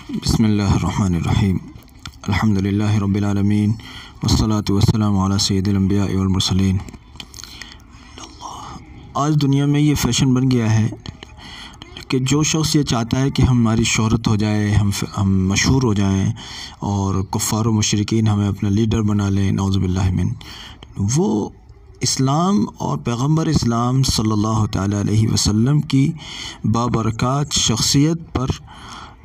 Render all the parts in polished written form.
बिस्मिल्लाहिर्रहमानिर्रहीम। अल्हम्दुलिल्लाहि रब्बिल आलमीन वस्सलातु वस्सलामु अला सय्यिदिल अंबिया वल मुरसलीन। आज दुनिया में ये फ़ैशन बन गया है कि जो शख्स ये चाहता है कि हमारी शोहरत हो जाए, हम मशहूर हो जाएं और कुफ़ार व मुशरिकीन हमें अपना लीडर बना लें, नऊज़ु बिल्लाहि मिन, वो इस्लाम और पैगम्बर इस्लाम सल्लल्लाहु तआला अलैहि वसल्लम की बाबरकत शख्सियत पर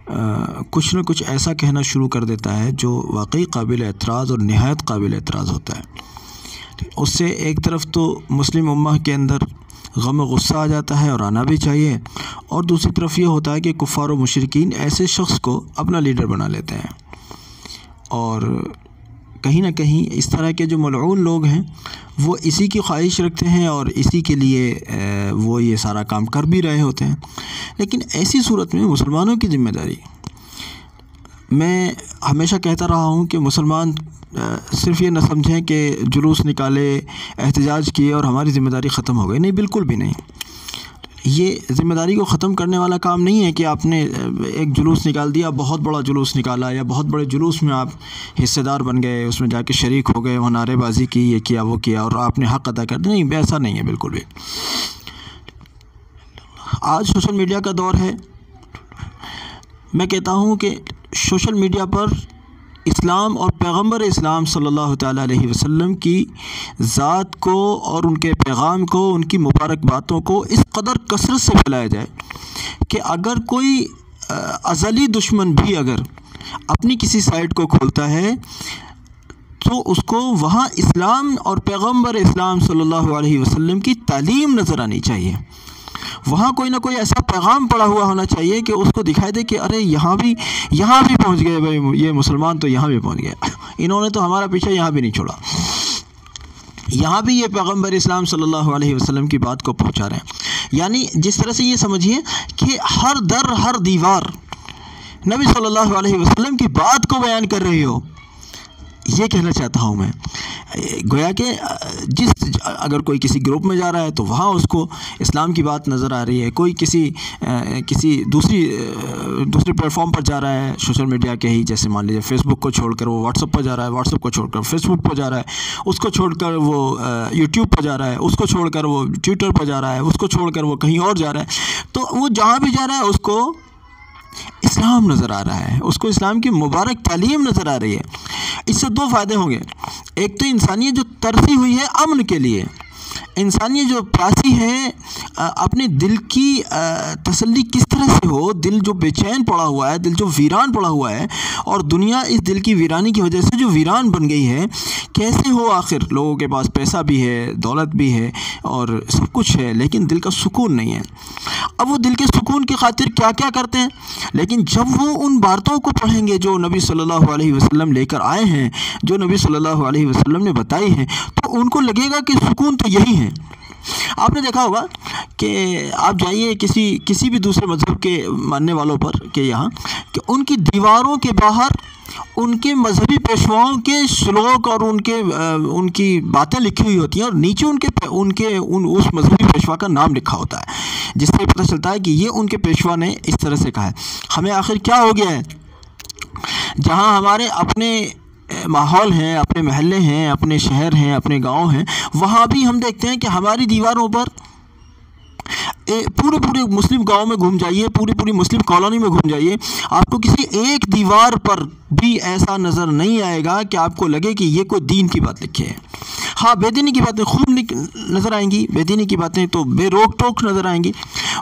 कुछ न कुछ ऐसा कहना शुरू कर देता है जो वाकई काबिल एतराज़ और नहायत काबिल एतराज़ होता है। उससे एक तरफ तो मुस्लिम उम्मा के अंदर गम व गुस्सा आ जाता है और आना भी चाहिए, और दूसरी तरफ ये होता है कि कुफ़ार व मुशरिकीन ऐसे शख्स को अपना लीडर बना लेते हैं। और कहीं ना कहीं इस तरह के जो मलऊन लोग हैं वो इसी की ख्वाहिश रखते हैं और इसी के लिए वो ये सारा काम कर भी रहे होते हैं। लेकिन ऐसी सूरत में मुसलमानों की ज़िम्मेदारी, मैं हमेशा कहता रहा हूँ कि मुसलमान सिर्फ़ ये न समझें कि जुलूस निकाले, एहतजाज किए और हमारी ज़िम्मेदारी ख़त्म हो गई। नहीं, बिल्कुल भी नहीं। ये ज़िम्मेदारी को ख़त्म करने वाला काम नहीं है कि आपने एक जुलूस निकाल दिया, बहुत बड़ा जुलूस निकाला, या बहुत बड़े जुलूस में आप हिस्सेदार बन गए, उसमें जाके शरीक हो गए, वहाँ नारेबाजी की, ये किया वो किया और आपने हक़ अदा कर दिया। नहीं, ऐसा नहीं है बिल्कुल भी। आज सोशल मीडिया का दौर है। मैं कहता हूँ कि सोशल मीडिया पर इस्लाम और पैगम्बर इस्लाम सल्लल्लाहु तआला अलैहि वसल्लम की ज़ात को और उनके पैगाम को, उनकी मुबारक बातों को इस कदर कसरत से फैलाया जाए कि अगर कोई अज़ली दुश्मन भी अगर अपनी किसी साइट को खोलता है तो उसको वहाँ इस्लाम और पैगम्बर इस्लाम सल्लल्लाहु अलैहि वसल्लम की तालीम नज़र आनी चाहिए। वहाँ कोई ना कोई ऐसा पैगाम पड़ा हुआ होना चाहिए कि उसको दिखाई दे कि अरे यहाँ भी पहुँच गए भाई, ये मुसलमान तो यहाँ भी पहुँच गए, इन्होंने तो हमारा पीछा यहाँ भी नहीं छोड़ा, यहाँ भी ये पैगम्बर इस्लाम सल्लल्लाहु अलैहि वसल्लम की बात को पहुँचा रहे हैं। यानी जिस तरह से ये समझिए कि हर दर हर दीवार नबी सल्लल्लाहु अलैहि वसल्लम की बात को बयान कर रही हो, ये कहना चाहता हूँ मैं। गोया कि अगर कोई किसी ग्रुप में जा रहा है तो वहाँ उसको इस्लाम की बात नज़र आ रही है, कोई किसी दूसरे प्लेटफॉर्म पर जा रहा है सोशल मीडिया के ही, जैसे मान लीजिए फेसबुक को छोड़कर वो व्हाट्सअप पर जा रहा है, व्हाट्सअप को छोड़कर फेसबुक पर जा रहा है, उसको छोड़कर वो यूट्यूब पर जा रहा है, उसको छोड़कर वो ट्विटर पर जा रहा है, उसको छोड़कर वो कहीं और जा रहा है। तो वो जहाँ भी जा रहा है उसको इस्लाम नज़र आ रहा है, उसको इस्लाम की मुबारक तालीम नज़र आ रही है। इससे दो फ़ायदे होंगे। एक तो इंसानियत जो तरसी हुई है अमन के लिए, इंसानियत जो प्यासी है अपने दिल की तसल्ली किस तरह से हो, दिल जो बेचैन पड़ा हुआ है, दिल जो वीरान पड़ा हुआ है, और दुनिया इस दिल की वीरानी की वजह से जो वीरान बन गई है, कैसे हो आखिर लोगों के पास पैसा भी है, दौलत भी है और सब कुछ है, लेकिन दिल का सुकून नहीं है। अब वो दिल के सुकून की खातिर क्या क्या करते हैं, लेकिन जब वो उन बातों को पढ़ेंगे जो नबी सल्लल्लाहु अलैहि वसल्लम लेकर आए हैं, जो नबी सल्लल्लाहु अलैहि वसल्लम ने बताई हैं, तो उनको लगेगा कि सुकून तो यही है। आपने देखा होगा कि आप जाइए किसी भी दूसरे मज़हब के मानने वालों पर के यहाँ, कि उनकी दीवारों के बाहर उनके मजहबी पेशवाओं के श्लोक और उनकी बातें लिखी हुई होती हैं, और नीचे उस मजहबी पेशवा का नाम लिखा होता है, जिससे पता चलता है कि ये उनके पेशवा ने इस तरह से कहा है। हमें आखिर क्या हो गया है, जहाँ हमारे अपने माहौल हैं, अपने महल्ले हैं, अपने शहर हैं, अपने गांव हैं, वहाँ भी हम देखते हैं कि हमारी दीवारों पर पूरे मुस्लिम गांव में घूम जाइए, पूरी मुस्लिम कॉलोनी में घूम जाइए, आपको किसी एक दीवार पर भी ऐसा नज़र नहीं आएगा कि आपको लगे कि ये कोई दीन की बात लिखी है। हाँ, बेदीनी की बातें खूब नज़र आएंगी, बेदीनी की बातें तो बेरोक टोक नज़र आएंगी।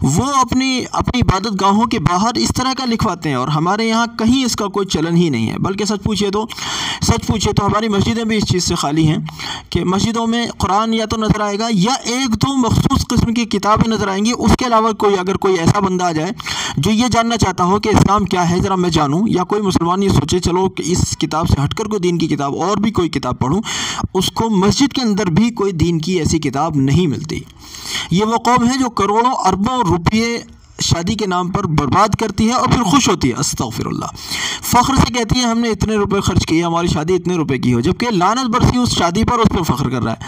वो अपनी इबादत गाहों के बाहर इस तरह का लिखवाते हैं, और हमारे यहाँ कहीं इसका कोई चलन ही नहीं है। बल्कि सच पूछिए तो हमारी मस्जिदें भी इस चीज़ से खाली हैं कि मस्जिदों में कुरान या तो नज़र आएगा या एक दो मखसूस किस्म की किताबें नज़र आएंगी। उसके अलावा अगर कोई ऐसा बंदा आ जाए जो ये जानना चाहता हो कि इस्लाम क्या है, ज़रा मैं जानूँ, या कोई मुसलमान ये सोचे चलो कि इस किताब से हटकर कोई दीन की किताब और भी कोई किताब पढूं, उसको मस्जिद के अंदर भी कोई दीन की ऐसी किताब नहीं मिलती। ये वो कौम है जो करोड़ों अरबों रुपये शादी के नाम पर बर्बाद करती है और फिर खुश होती है, अस्तगफिरुल्लाह, फ़ख्र से कहती है हमने इतने रुपए खर्च किए, हमारी शादी इतने रुपए की हो, जबकि लानत बरसी उस शादी पर, उस पर फ़ख्र कर रहा है।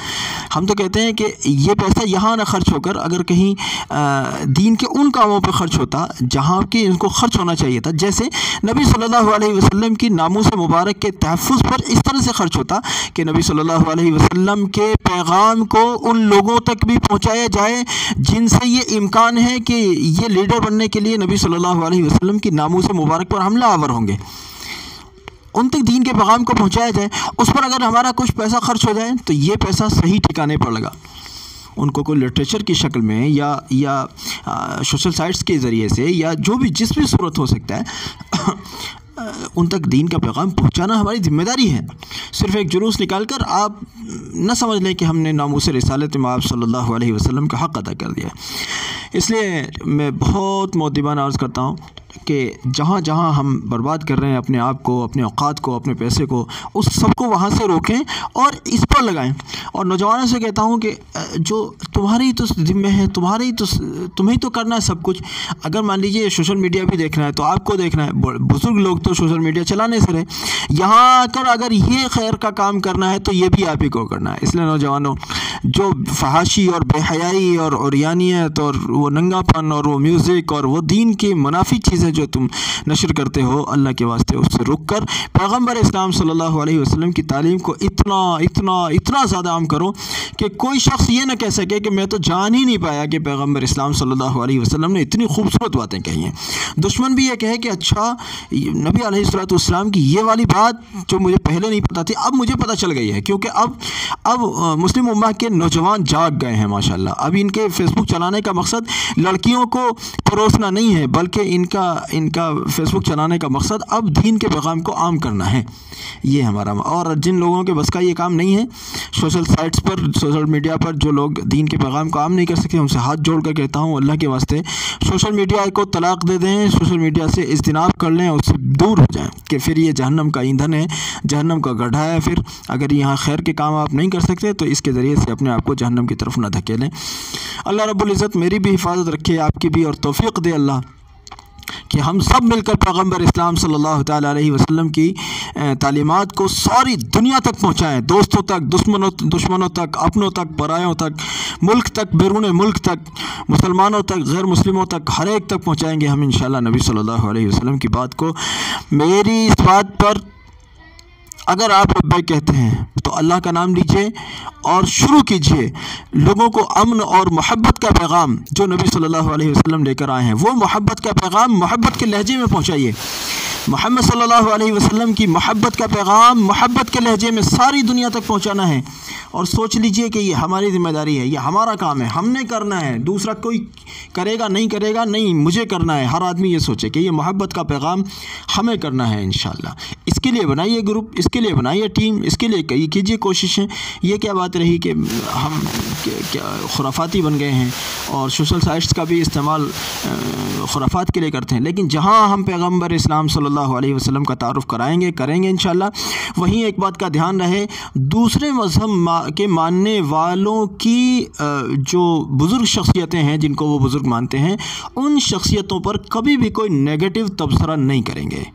हम तो कहते हैं कि ये पैसा यहाँ ना खर्च होकर अगर कहीं दीन के उन कामों पर खर्च होता जहाँ कि इनको खर्च होना चाहिए था, जैसे नबी सल्लल्लाहु अलैहि वसल्लम की नामूस मुबारक के तहफ़्फ़ुज़ पर इस तरह से खर्च होता कि नबी सल्लल्लाहु अलैहि वसल्लम के पैगाम को उन लोगों तक भी पहुँचाया जाए जिनसे ये इम्कान है कि ये लीडर बनने के लिए नबी सल्लल्लाहु अलैहि वसल्लम की नामूस मुबारक पर हमला आवर होंगे, उन तक दीन के पैगाम को पहुँचाया जाए। उस पर अगर हमारा कुछ पैसा खर्च हो जाए तो ये पैसा सही ठिकाने पर लगा, उनको कोई लिटरेचर की शक्ल में या सोशल साइट्स के ज़रिए से या जो भी जिस भी सूरत हो सकता है उन तक दीन का पैगाम पहुंचाना हमारी ज़िम्मेदारी है। सिर्फ़ एक जुलूस निकाल कर आप न समझ लें कि हमने नामूस रिसालत में आप सल्लल्लाहु अलैहि वसल्लम का हक़ अदा कर दिया। इसलिए मैं बहुत मुअद्दिबाना अर्ज़ करता हूँ कि जहाँ जहाँ हम बर्बाद कर रहे हैं अपने आप को, अपने औक़ात को, अपने पैसे को, उस सब को वहाँ से रोकें और इस पर लगाएं। और नौजवानों से कहता हूँ कि जो तुम्हारी तो ज़िम्मे है, तुम्हें तो करना है सब कुछ। अगर मान लीजिए सोशल मीडिया भी देखना है तो आपको देखना है, बुज़ुर्ग लोग तो सोशल मीडिया चलाने से रहे, यहाँ आकर अगर ये खैर का काम करना है तो ये भी आप ही को करना है। इसलिए नौजवानों, जो फहाशी और बेहयाई और उरियानियत और वो नंगापन और वो म्यूज़िक और वो दीन की मुनाफी चीज़ें जो तुम नशर करते हो, अल्लाह के वास्ते उससे रुक कर पैगम्बर इस्लाम सल्लल्लाहु अलैहि वसल्लम की तालीम को इतना ज़्यादा आम करो कि कोई शख्स ये ना कह सके कि मैं तो जान ही नहीं पाया कि पैगम्बर इस्लाम सल्लल्लाहु अलैहि वसल्लम ने इतनी खूबसूरत बातें कही हैं। दुश्मन भी ये कहे कि अच्छा नबी अलैहिस्सलातु वस्सलाम की ये वाली बात जो मुझे पहले नहीं पता थी अब मुझे पता चल गई है, क्योंकि अब मुस्लिम उम्मा के नौजवान जाग गए हैं माशाल्लाह। अब इनके फेसबुक चलाने का मकसद लड़कियों को परोसना नहीं है, बल्कि इनका फेसबुक चलाने का मकसद अब दीन के पैगाम को आम करना है, ये हमारा। और जिन लोगों के बस का ये काम नहीं है, सोशल साइट्स पर, सोशल मीडिया पर जो लोग दीन के पैगाम को आम नहीं कर सकते, उनसे हाथ जोड़ कर कहता हूँ अल्लाह के वास्ते सोशल मीडिया को तलाक दे दें, सोशल मीडिया से इज्तिनाब कर लें, उससे दूर हो जाएं कि फिर ये जहन्नम का ईंधन है, जहन्नम का गड्ढा है। फिर अगर यहाँ खैर के काम आप नहीं कर सकते तो इसके ज़रिए से अपने आप को जहन्नम की तरफ ना धकेलें। अल्लाह रब्बुल इज़्ज़त मेरी भी हिफाजत रखे, आपकी भी, और तौफीक दे अल्लाह कि हम सब मिलकर पैगम्बर इस्लाम सल्लल्लाहु ताला अलैहि वसल्लम की तालीमात को सारी दुनिया तक पहुँचाएँ, दोस्तों तक, दुश्मनों तक, अपनों तक, परायों तक, मुल्क तक, बैरून मुल्क तक, मुसलमानों तक, गैर मुस्लिमों तक, हर एक तक पहुँचाएँगे हम इंशाअल्लाह नबी सल्लल्लाहु अलैहि वसल्लम की बात को। मेरी इस बात पर अगर आप लब्बैक कहते हैं तो अल्लाह का नाम लीजिए और शुरू कीजिए लोगों को अमन और मोहब्बत का पैगाम जो नबी सल्लल्लाहु अलैहि वसल्लम लेकर आए हैं, वो मोहब्बत का पैगाम मोहब्बत के लहजे में पहुँचाइए। मोहम्मद सल्लल्लाहु अलैहि वसल्लम की मोहब्बत का पैगाम मोहब्बत के लहजे में सारी दुनिया तक पहुँचाना है। और सोच लीजिए कि ये हमारी ज़िम्मेदारी है, ये हमारा काम है, हमने करना है, दूसरा कोई करेगा नहीं करेगा नहीं, मुझे करना है। हर आदमी ये सोचे कि ये मोहब्बत का पैगाम हमें करना है इंशाअल्लाह। इसके लिए बनाइए ग्रुप, इसके लिए बनाइए टीम, इसके लिए कीजिए कोशिशें। ये क्या बात रही कि हम क्या खुराफाती बन गए हैं और सोशल साइट्स का भी इस्तेमाल खुराफात के लिए करते हैं, लेकिन जहाँ हम पैगम्बर इस्लाम सल्लल्लाहु अलैहि वसल्लम का तारुफ़ करेंगे इंशाअल्लाह, वहीं एक बात का ध्यान रहे, दूसरे मज़हब के मानने वालों की जो बुज़ुर्ग शख्सियतें हैं जिनको वो बुज़ुर्ग मानते हैं, उन शख्सियतों पर कभी भी कोई नेगेटिव तबसरा नहीं करेंगे,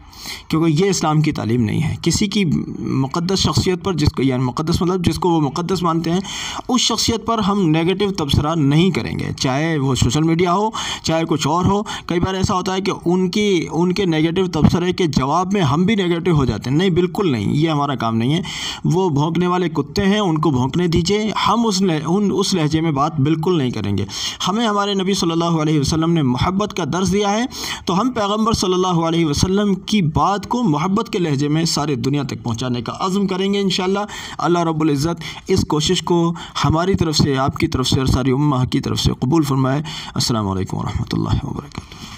क्योंकि ये इस्लाम की तालीम नहीं है। किसी की मुक़द्दस शख्सियत पर, जिसको यानी मुक़द्दस मतलब जिसको वो मुक़द्दस मानते हैं, उस शख्सियत पर हम नेगेटिव तबसरा नहीं करेंगे, चाहे वो सोशल मीडिया हो, चाहे कुछ और हो। कई बार ऐसा होता है कि उनके नेगेटिव तबसरे के जवाब में हम भी नेगेटिव हो जाते हैं। नहीं, बिल्कुल नहीं, ये हमारा काम नहीं है। वो भौंकने वाले कुत्ते हैं, उनको भौंकने दीजिए, हम उस लहजे में बात बिल्कुल नहीं करेंगे। हमें हमारे नबी सल्लल्लाहु अलैहि वसल्लम ने मोहब्बत का दर्स दिया है, तो हम पैगम्बर सल्लल्लाहु अलैहि वसल्लम की बात को मोहब्बत के लहजे में सारी दुनिया तक पहुंचाने का अज़्म करेंगे इंशाअल्लाह। अल्लाह रब्बुल इज़्ज़त इस कोशिश को हमारी तरफ से, आपकी तरफ से और सारी उम्मा की तरफ से कबूल फरमाए। अस्सलामु अलैकुम व रहमतुल्लाहि व बरकातुहू।